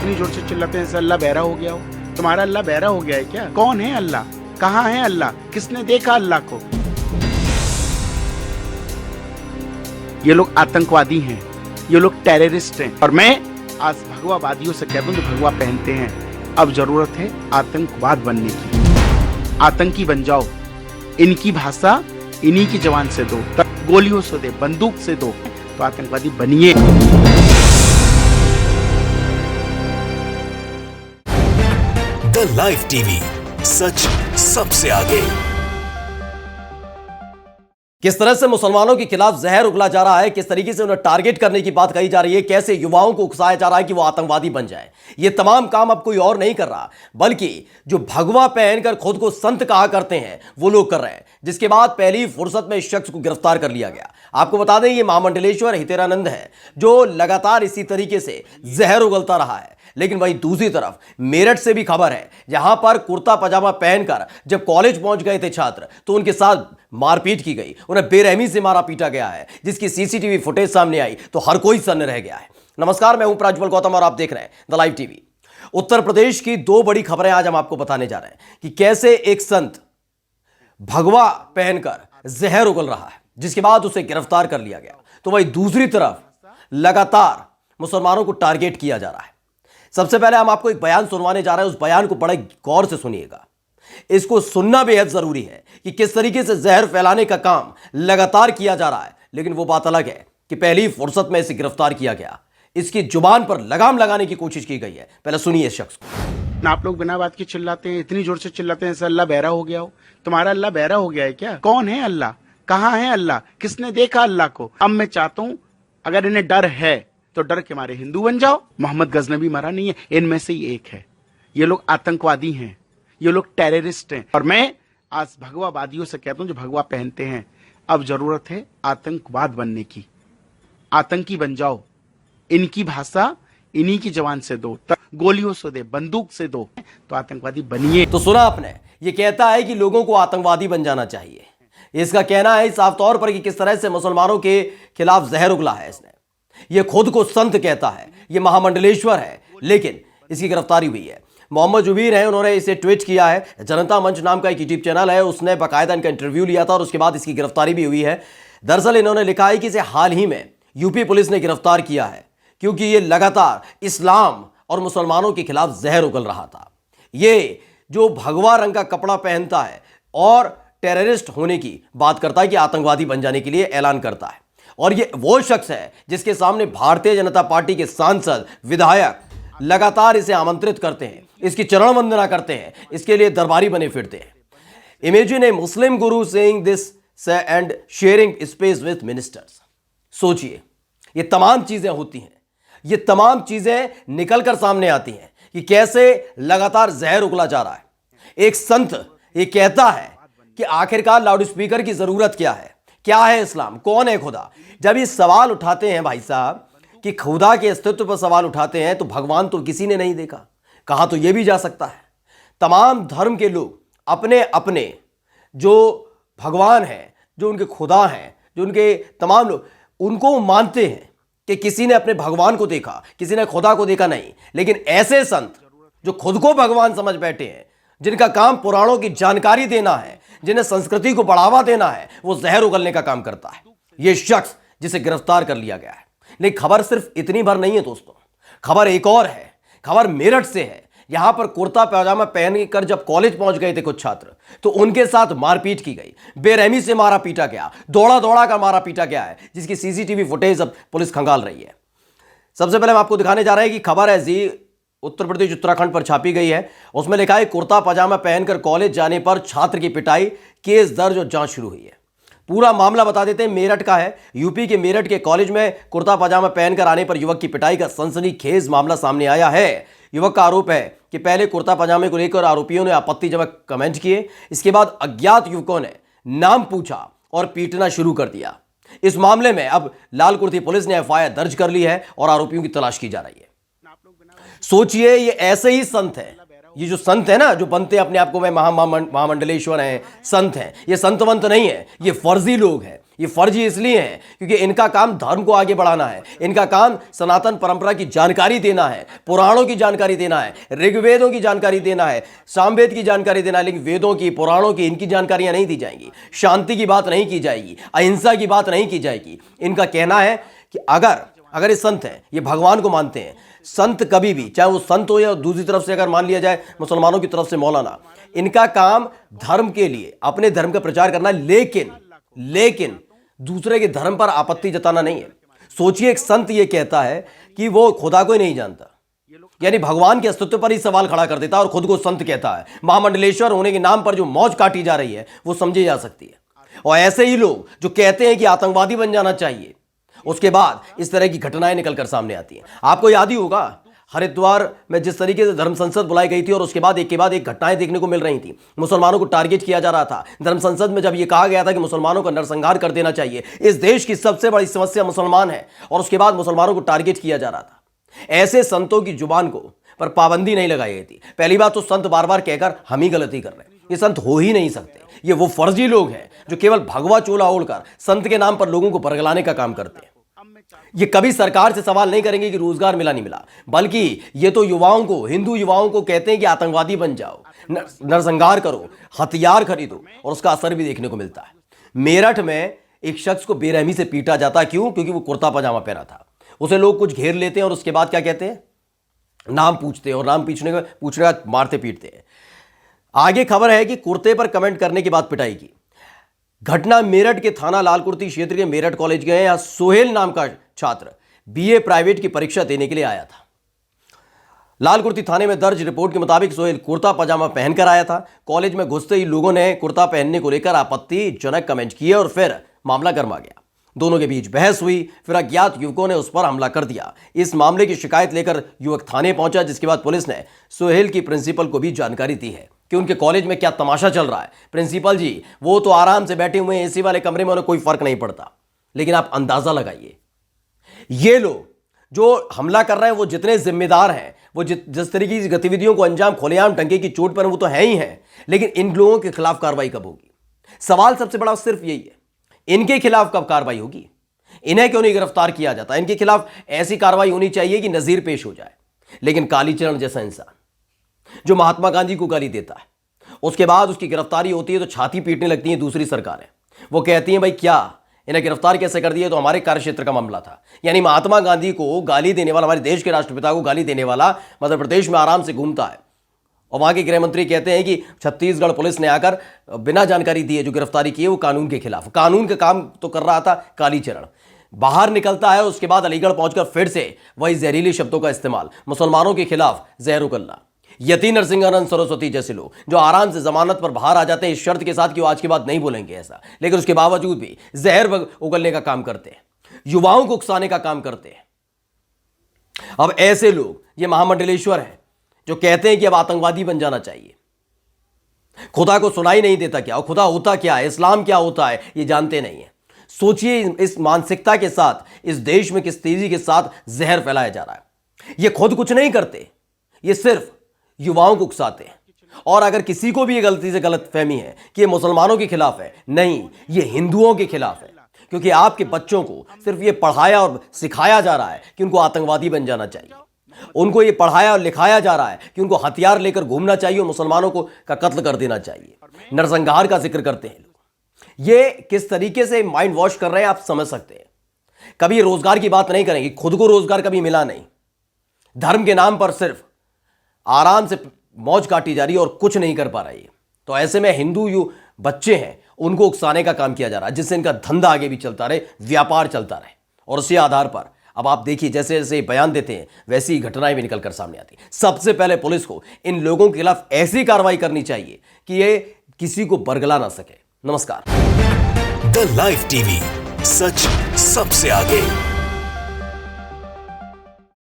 इतनी जोर से चिल्लाते हैं जैसे अल्लाह बहरा हो गया हो। तुम्हारा अल्लाह बहरा हो गया है क्या? कौन है अल्लाह? कहाँ है अल्लाह? किसने देखा अल्लाह को? ये लोग आतंकवादी हैं, ये लोग टेररिस्ट हैं। और मैं आज भगवावादियों से कहता हूं जो भगवा पहनते हैं, अब जरूरत है आतंकवाद बनने की। आतंकी बन जाओ। इनकी भाषा इन्हीं की जवान से दो, गोलियों से दे, बंदूक से दो, तो आतंकवादी बनिए। द लाइव टीवी, सच सबसे आगे। किस तरह से मुसलमानों के खिलाफ जहर उगला जा रहा है, किस तरीके से उन्हें टारगेट करने की बात कही जा रही है, कैसे युवाओं को उकसाया जा रहा है कि वो आतंकवादी बन जाए। ये तमाम काम अब कोई और नहीं कर रहा, बल्कि जो भगवा पहनकर खुद को संत कहा करते हैं वो लोग कर रहे हैं। जिसके बाद पहली फुर्सत में इस शख्स को गिरफ्तार कर लिया गया। आपको बता दें ये महामंडलेश्वर हितेरानंद है जो लगातार इसी तरीके से जहर उगलता रहा है। लेकिन वहीं दूसरी तरफ मेरठ से भी खबर है जहां पर कुर्ता पजामा पहनकर जब कॉलेज पहुंच गए थे छात्र तो उनके साथ मारपीट की गई, उन्हें बेरहमी से मारा पीटा गया है, जिसकी सीसीटीवी फुटेज सामने आई तो हर कोई सन्न रह गया है। नमस्कार, मैं हूं प्रज्वल गौतम और आप देख रहे हैं the live TV. Uttar Pradesh की दो बड़ी खबरें आज हम आपको बताने जा रहे हैं कि कैसे एक संत भगवा पहनकर जहर उगल रहा है, जिसके बाद उसे गिरफ्तार कर लिया गया। तो वहीं दूसरी तरफ लगातार मुसलमानों को टारगेट किया जा रहा है। सबसे पहले हम आपको एक बयान सुनवाने जा रहे हैं, उस बयान को बड़े गौर से सुनिएगा। इसको सुनना बेहद जरूरी है कि किस तरीके से जहर फैलाने का काम लगातार किया जा रहा है। लेकिन वो बात अलग है कि पहली फुर्सत में इसे गिरफ्तार किया गया, इसकी जुबान पर लगाम लगाने की कोशिश की गई है। पहले सुनिए इस शख्स को। ना आप लोग बिना बात के चिल्लाते हैं, इतनी जोर से चिल्लाते हैं जैसे अल्लाह बहरा हो गया हो। तुम्हारा अल्लाह बहरा हो गया है क्या? कौन है अल्लाह? कहाँ है अल्लाह? किसने देखा अल्लाह को? अब मैं चाहता हूं अगर इन्हें डर है तो डर के मारे हिंदू बन जाओ। मोहम्मद गजनबी मरा नहीं है, इनमें से ही एक है। ये लोग आतंकवादी हैं, ये लोग टेररिस्ट हैं। और मैं आज भगवावादियों से कहता हूं जो भगवा पहनते हैं, अब जरूरत है आतंकवाद बनने की। आतंकी बन जाओ। इनकी भाषा इन्हीं की जवान से दो, गोलियों से दे, बंदूक से दो, तो आतंकवादी बनिए। तो सुना आपने, ये कहता है कि लोगों को आतंकवादी बन जाना चाहिए। इसका कहना है साफ तौर पर कि किस तरह से मुसलमानों के खिलाफ जहर उगला है इसने। ये खुद को संत कहता है, ये महामंडलेश्वर है, लेकिन इसकी गिरफ्तारी हुई है। मोहम्मद जुबीर है, उन्होंने इसे ट्वीट किया है। जनता मंच नाम का एक यूट्यूब चैनल है, उसने बाकायदा इनका इंटरव्यू लिया था और उसके बाद इसकी गिरफ्तारी भी हुई है। दरअसल इन्होंने लिखा है कि इसे हाल ही में यूपी पुलिस ने गिरफ्तार किया है क्योंकि ये लगातार इस्लाम और मुसलमानों के खिलाफ जहर उगल रहा था। ये जो भगवा रंग का कपड़ा पहनता है और टेररिस्ट होने की बात करता है कि आतंकवादी बन जाने के लिए ऐलान करता है। और ये वो शख्स है जिसके सामने भारतीय जनता पार्टी के सांसद, विधायक लगातार इसे आमंत्रित करते हैं, इसकी चरण वंदना करते हैं, इसके लिए दरबारी बने फिरते हैं। Imagine A Muslim Guru saying this and sharing space with ministers. सोचिए, ये तमाम चीजें होती हैं, ये तमाम चीजें निकलकर सामने आती हैं कि कैसे लगातार जहर उगला जा रहा है। एक संत ये कहता है कि आखिरकार लाउड स्पीकर की जरूरत क्या है, क्या है इस्लाम, कौन है खुदा। जब ये सवाल उठाते हैं भाई साहब कि खुदा के अस्तित्व पर सवाल उठाते हैं तो भगवान तो किसी ने नहीं देखा। कहा तो यह भी जा सकता है तमाम धर्म के लोग अपने अपने जो भगवान हैं, जो उनके खुदा हैं, जो उनके तमाम लोग उनको मानते हैं कि किसी ने अपने भगवान को देखा, किसी ने खुदा को देखा नहीं। लेकिन ऐसे संत जो खुद को भगवान समझ बैठे हैं, जिनका काम पुराणों की जानकारी देना है, जिन्हें संस्कृति को बढ़ावा देना है, वो जहर उगलने का काम करता है। यह शख्स जिसे गिरफ्तार कर लिया गया है। लेकिन खबर सिर्फ इतनी भर नहीं है दोस्तों, खबर एक और है। खबर मेरठ से है। यहां पर कुर्ता पजामा पहनकर जब कॉलेज पहुंच गए थे कुछ छात्र तो उनके साथ मारपीट की गई, बेरहमी से मारा पीटा गया, दौड़ा दौड़ा कर मारा पीटा गया है, जिसकी सीसीटीवी फुटेज अब पुलिस खंगाल रही है। सबसे पहले हम आपको दिखाने जा रहे हैं कि खबर है जी उत्तर प्रदेश उत्तराखंड पर छापी गई है। उसमें लिखा है कुर्ता पजामा पहनकर कॉलेज जाने पर छात्र की पिटाई, केस दर्ज और जांच शुरू हुई है। पूरा मामला बता देते हैं, मेरठ का है। यूपी के मेरठ के कॉलेज में कुर्ता पजामा पहनकर आने पर युवक की पिटाई का सनसनीखेज मामला सामने आया है। युवक का आरोप है कि पहले कुर्ता पजामे को लेकर आरोपियों ने आपत्तिजनक कमेंट किए, इसके बाद अज्ञात युवकों ने नाम पूछा और पीटना शुरू कर दिया। इस मामले में अब लाल कुर्ती पुलिस ने एफआईआर दर्ज कर ली है और आरोपियों की तलाश की जा रही है। सोचिए, ये ऐसे ही संत हैं, ये जो संत है ना, जो बनते हैं अपने आप को मैं महामंडलेश्वर हैं, संत हैं, ये संतवंत नहीं है, ये फर्जी लोग हैं। ये फर्जी इसलिए है क्योंकि इनका काम धर्म को आगे बढ़ाना है, इनका काम सनातन परंपरा की जानकारी देना है, पुराणों की जानकारी देना है, ऋग्वेदों की जानकारी देना है, सामवेद की जानकारी देना है। लेकिन वेदों की, पुराणों की, इनकी जानकारियां नहीं दी जाएंगी, शांति की बात नहीं की जाएगी, अहिंसा की बात नहीं की जाएगी। इनका कहना है कि अगर ये संत हैं, ये भगवान को मानते हैं, संत कभी भी, चाहे वो संत हो या दूसरी तरफ से अगर मान लिया जाए मुसलमानों की तरफ से मौलाना, इनका काम धर्म के लिए अपने धर्म का प्रचार करना, लेकिन दूसरे के धर्म पर आपत्ति जताना नहीं है। सोचिए, एक संत ये कहता है कि वो खुदा को ही नहीं जानता, यानी भगवान के अस्तित्व पर ही सवाल खड़ा कर देता है और खुद को संत कहता है। महामंडलेश्वर होने के नाम पर जो मौज काटी जा रही है वो समझी जा सकती है। और ऐसे ही लोग जो कहते हैं कि आतंकवादी बन जाना चाहिए, उसके बाद इस तरह की घटनाएं निकलकर सामने आती हैं। आपको याद ही होगा हरिद्वार में जिस तरीके से धर्म संसद बुलाई गई थी और उसके बाद एक घटनाएं देखने को मिल रही थी। मुसलमानों को टारगेट किया जा रहा था। धर्म संसद में जब यह कहा गया था कि मुसलमानों का नरसंहार कर देना चाहिए, इस देश की सबसे बड़ी समस्या मुसलमान है, और उसके बाद मुसलमानों को टारगेट किया जा रहा था। ऐसे संतों की जुबान को पर पाबंदी नहीं लगाई गई थी। पहली बात तो संत बार बार कहकर हम ही गलती कर रहे हैं, ये संत हो ही नहीं सकते। ये वो फर्जी लोग हैं जो केवल भगवा चोला ओढ़कर संत के नाम पर लोगों को बरगलाने का काम करते हैं। ये कभी सरकार से सवाल नहीं करेंगे कि रोजगार मिला नहीं मिला, बल्कि ये तो युवाओं को, हिंदू युवाओं को कहते हैं कि आतंकवादी बन जाओ, नरसंहार करो, हथियार खरीदो, और उसका असर भी देखने को मिलता है। मेरठ में एक शख्स को बेरहमी से पीटा जाता, क्यों? क्योंकि वो कुर्ता पजामा पहना था। उसे लोग कुछ घेर लेते हैं और उसके बाद क्या कहते हैं, नाम पूछते हैं, और नाम पूछने का मारते पीटते हैं। आगे खबर है कि कुर्ते पर कमेंट करने के बाद पिटाई की घटना मेरठ के थाना लालकुर्ती क्षेत्र के मेरठ कॉलेज गए। यहां सोहेल नाम का छात्र बीए प्राइवेट की परीक्षा देने के लिए आया था। लालकुर्ती थाने में दर्ज रिपोर्ट के मुताबिक सोहेल कुर्ता पजामा पहनकर आया था। कॉलेज में घुसते ही लोगों ने कुर्ता पहनने को लेकर आपत्तिजनक कमेंट किए और फिर मामला गर्मा गया। दोनों के बीच बहस हुई, फिर अज्ञात युवकों ने उस पर हमला कर दिया। इस मामले की शिकायत लेकर युवक थाने पहुंचा, जिसके बाद पुलिस ने सोहेल की प्रिंसिपल को भी जानकारी दी है कि उनके कॉलेज में क्या तमाशा चल रहा है। प्रिंसिपल जी वो तो आराम से बैठे हुए हैं एसी वाले कमरे में, उन्हें कोई फर्क नहीं पड़ता। लेकिन आप अंदाजा लगाइए, ये लोग जो हमला कर रहे हैं वो जितने जिम्मेदार हैं, वो जिस तरीके की गतिविधियों को अंजाम खुलेआम डंके की चोट पर वो तो है ही हैं, लेकिन इन लोगों के खिलाफ कार्रवाई कब होगी? सवाल सबसे बड़ा सिर्फ यही है, इनके खिलाफ कब कार्रवाई होगी? इन्हें क्यों नहीं गिरफ्तार किया जाता? इनके खिलाफ ऐसी कार्रवाई होनी चाहिए कि नजीर पेश हो जाए। लेकिन कालीचरण जैसा इंसान जो महात्मा गांधी को गाली देता है, उसके बाद उसकी गिरफ्तारी होती है तो छाती पीटने लगती है दूसरी सरकारें। वो कहती हैं भाई क्या इन्हें गिरफ्तार कैसे कर दिया, तो हमारे कार्यक्षेत्र का मामला था। यानी महात्मा गांधी को गाली देने वाला, हमारे देश के राष्ट्रपिता को गाली देने वाला मध्य प्रदेश में आराम से घूमता है, और वहां के गृह मंत्री कहते हैं कि छत्तीसगढ़ पुलिस ने आकर बिना जानकारी दिए जो गिरफ्तारी की है वो कानून के खिलाफ। कानून का काम तो कर रहा था कालीचरण। बाहर निकलता है, उसके बाद अलीगढ़ पहुंचकर फिर से वही जहरीले शब्दों का इस्तेमाल, मुसलमानों के खिलाफ जहर उगलना। यति नरसिंहानंद सरस्वती जैसे लोग जो आराम से जमानत पर बाहर आ जाते हैं इस शर्त के साथ कि वो आज के बाद नहीं बोलेंगे ऐसा, लेकिन उसके बावजूद भी जहर उगलने का काम करते हैं, युवाओं को उकसाने का काम करते हैं। अब ऐसे लोग ये महामंडलेश्वर हैं जो कहते हैं कि अब आतंकवादी बन जाना चाहिए। खुदा को सुनाई नहीं देता क्या, और खुदा होता क्या है, इस्लाम क्या होता है, ये जानते नहीं है। सोचिए इस मानसिकता के साथ इस देश में किस तेजी के साथ जहर फैलाया जा रहा है। ये खुद कुछ नहीं करते, ये सिर्फ युवाओं को उकसाते हैं। और अगर किसी को भी ये गलती से गलत फहमी है कि ये मुसलमानों के खिलाफ है, नहीं, ये हिंदुओं के खिलाफ है। क्योंकि आपके बच्चों को सिर्फ ये पढ़ाया और सिखाया जा रहा है कि उनको आतंकवादी बन जाना चाहिए। उनको ये पढ़ाया और लिखाया जा रहा है कि उनको हथियार लेकर घूमना चाहिए और मुसलमानों को का कत्ल कर देना चाहिए। नरसंहार का जिक्र करते हैं लोग। ये किस तरीके से माइंड वॉश कर रहे हैं आप समझ सकते हैं। कभी रोजगार की बात नहीं करेंगे, खुद को रोजगार कभी मिला नहीं, धर्म के नाम पर सिर्फ आराम से मौज काटी जा रही है और कुछ नहीं कर पा रही है। तो ऐसे में हिंदू बच्चे हैं उनको उकसाने का काम किया जा रहा है, जिससे इनका धंधा आगे भी चलता रहे, व्यापार चलता रहे। और उसी आधार पर अब आप देखिए जैसे जैसे बयान देते हैं वैसी ही घटनाएं भी निकल कर सामने आती हैं। सबसे पहले पुलिस को इन लोगों के खिलाफ ऐसी कार्रवाई करनी चाहिए कि ये किसी को बरगला ना सके। नमस्कार। द लाइव टीवी, सच सबसे आगे।